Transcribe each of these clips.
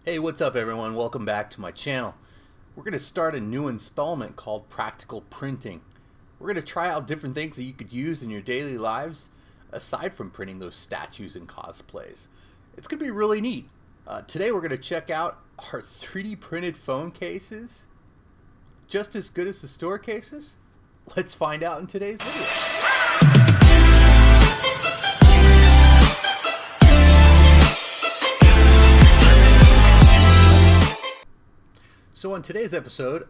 Hey, what's up everyone? Welcome back to my channel. We're going to start a new installment called Practical Printing. We're going to try out different things that you could use in your daily lives aside from printing those statues and cosplays. It's going to be really neat. Today we're going to check out our 3D printed phone cases. Just as good as the store cases? Let's find out in today's video. So on today's episode,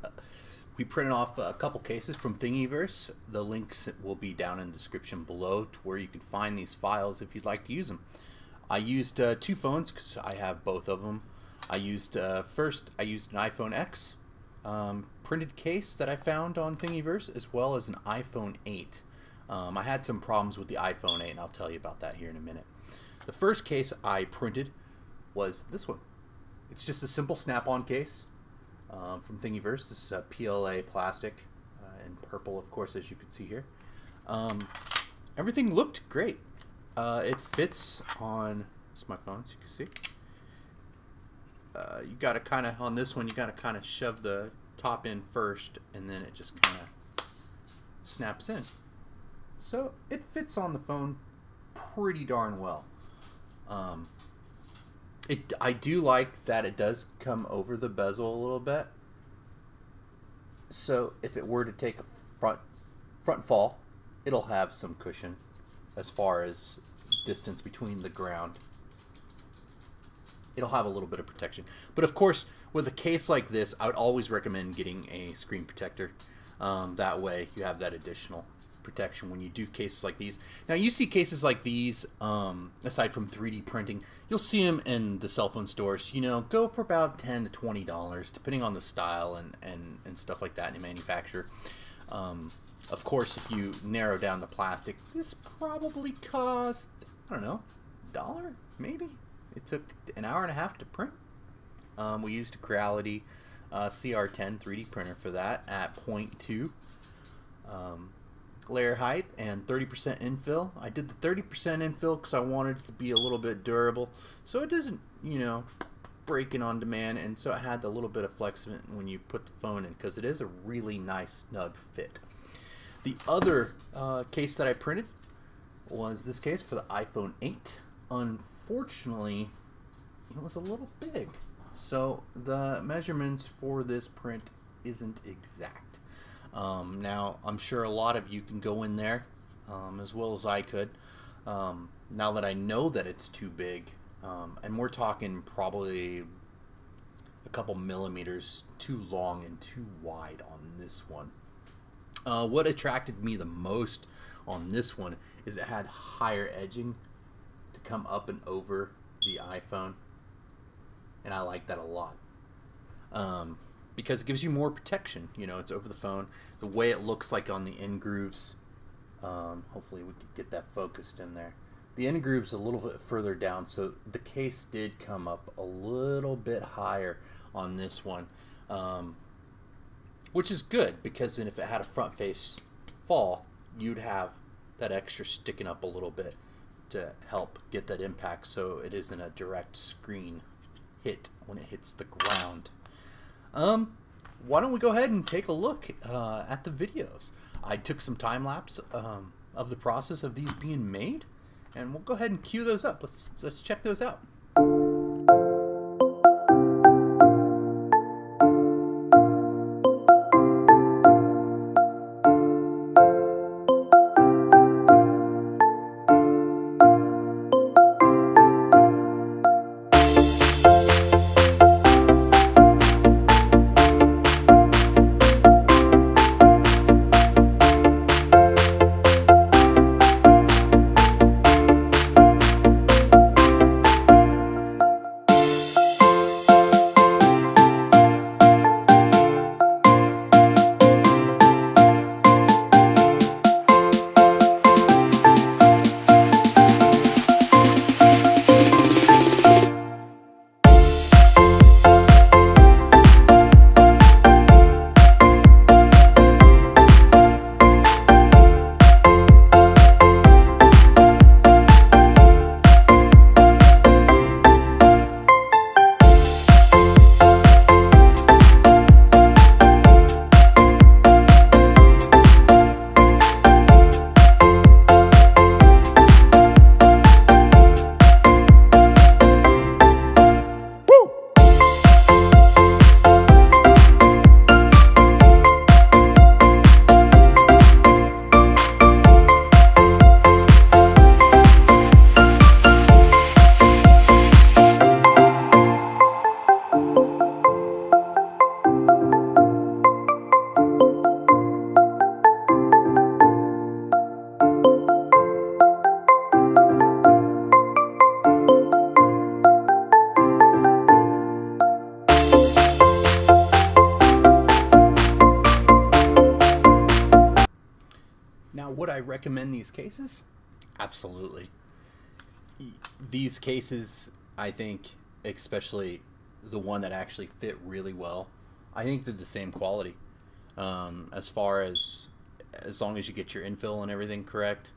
we printed off a couple cases from Thingiverse. The links will be down in the description below to where you can find these files if you'd like to use them. I used two phones because I have both of them. First I used an iPhone X printed case that I found on Thingiverse, as well as an iPhone 8. I had some problems with the iPhone 8 and I'll tell you about that here in a minute. The first case I printed was this one. It's just a simple snap-on case. From Thingiverse. This is a PLA plastic in purple, of course, as you can see here. Everything looked great. It fits on, this is my phone, so you can see. You gotta kind of, on this one, you gotta kind of shove the top in first, and then it just kind of snaps in. So it fits on the phone pretty darn well. I do like that it does come over the bezel a little bit. So if it were to take a front fall, it'll have some cushion as far as distance between the ground. It'll have a little bit of protection. But of course, with a case like this, I would always recommend getting a screen protector. That way you have that additional protection when you do cases like these. Now you see cases like these, aside from 3D printing, you'll see them in the cell phone stores. You know, go for about $10 to $20 depending on the style and stuff like that in the manufacturer. Of course, if you narrow down the plastic, this probably cost, I don't know, $1 maybe. It took an hour and a half to print. We used a Creality CR10 3D printer for that at 0.2 layer height and 30% infill. I did the 30% infill because I wanted it to be a little bit durable, so it doesn't, you know, break in on demand, and so it had a little bit of flex in it when you put the phone in, because it is a really nice snug fit. The other case that I printed was this case for the iPhone 8. Unfortunately, it was a little big, so the measurements for this print isn't exact. Now, I'm sure a lot of you can go in there as well as I could. Now that I know that it's too big, and we're talking probably a couple millimeters too long and too wide on this one. What attracted me the most on this one is it had higher edging to come up and over the iPhone, and I like that a lot. Because it gives you more protection. You know, it's over the phone. The way it looks like on the end grooves, hopefully we can get that focused in there. The end groove's a little bit further down, so the case did come up a little bit higher on this one, which is good, because then if it had a front face fall, you'd have that extra sticking up a little bit to help get that impact, so it isn't a direct screen hit when it hits the ground. Why don't we go ahead and take a look at the videos. I took some time lapse of the process of these being made, and we'll go ahead and cue those up. Let's check those out. Now, would I recommend these cases? Absolutely. These cases, I think, especially the one that actually fit really well, I think they're the same quality. As far as long as you get your infill and everything correct,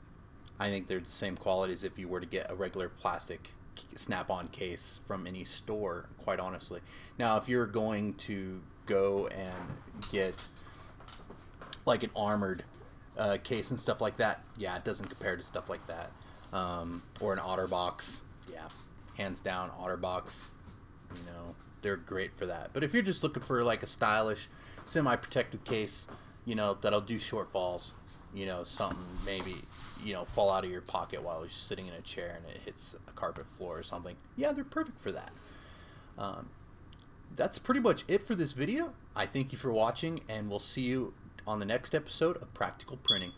I think they're the same quality as if you were to get a regular plastic snap-on case from any store, quite honestly. Now, if you're going to go and get like an armored case and stuff like that, yeah, it doesn't compare to stuff like that. Or an OtterBox, yeah, hands down, OtterBox, you know, they're great for that. But if you're just looking for like a stylish, semi-protective case, you know, that'll do short falls, you know, something maybe, you know, fall out of your pocket while you're sitting in a chair and it hits a carpet floor or something, yeah, they're perfect for that. That's pretty much it for this video. I thank you for watching, and we'll see you on the next episode of Practical Printing.